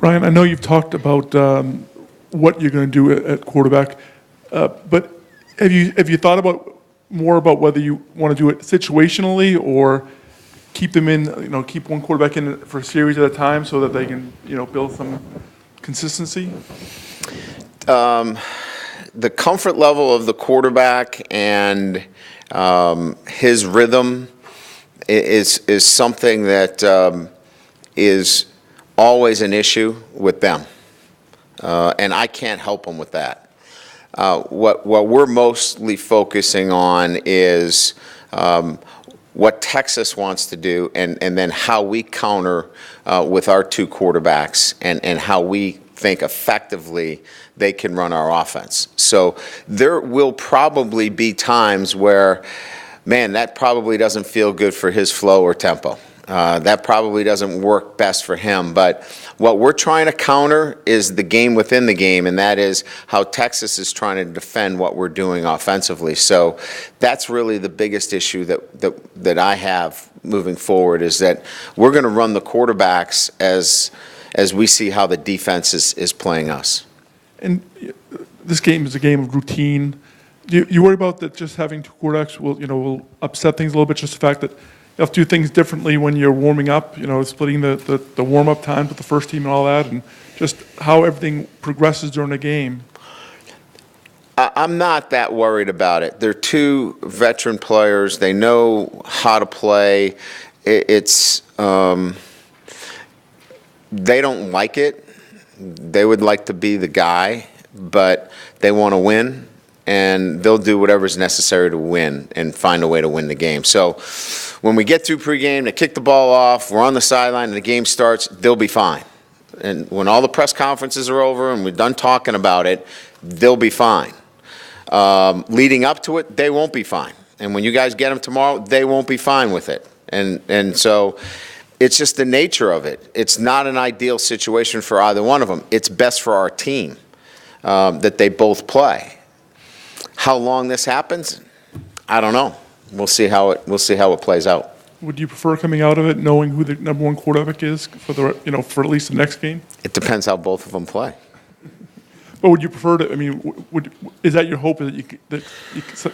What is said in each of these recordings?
Brian, I know you've talked about what you're going to do at quarterback, but have you thought about more about whether you want to do it situationally or keep them in, keep one quarterback in for a series at a time so that they can, build some consistency? The comfort level of the quarterback and his rhythm is something that is always an issue with them, and I can't help them with that. What we're mostly focusing on is what Texas wants to do, and then how we counter with our two quarterbacks, and how we think effectively they can run our offense. So there will probably be times where, man, that probably doesn't feel good for his flow or tempo. That probably doesn't work best for him. But what we're trying to counter is the game within the game, and that is how Texas is trying to defend what we're doing offensively. So that's really the biggest issue that I have moving forward, is that we're going to run the quarterbacks as we see how the defense is playing us. And this game is a game of routine. Do you worry about that just having two quarterbacks will upset things a little bit, just the fact that you have to do things differently when you're warming up, splitting the warm-up times with the first team and all that, and just how everything progresses during the game? I'm not that worried about it. They're two veteran players. They know how to play. They don't like it. They would like to be the guy, but they want to win, and they'll do whatever's necessary to win and find a way to win the game. So when we get through pregame, they kick the ball off, we're on the sideline, and the game starts, they'll be fine. And when all the press conferences are over and we're done talking about it, they'll be fine. Leading up to it, they won't be fine. And when you guys get them tomorrow, they won't be fine with it. And so it's just the nature of it. It's not an ideal situation for either one of them. It's best for our team that they both play. How long this happens, I don't know. We'll see how it plays out. Would you prefer coming out of it knowing who the number one quarterback is for for at least the next game? It depends how both of them play. But would you prefer to? I mean, is that your hope that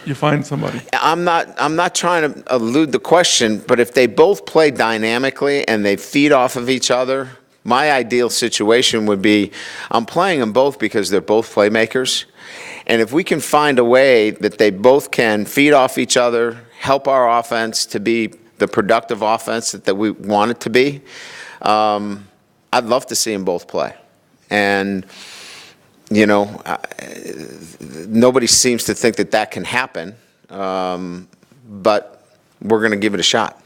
you find somebody? I'm not trying to elude the question, but if they both play dynamically and they feed off of each other, my ideal situation would be I'm playing them both because they're both playmakers. And if we can find a way that they both can feed off each other, help our offense to be the productive offense that we want it to be, I'd love to see them both play. And nobody seems to think that can happen, but we're going to give it a shot.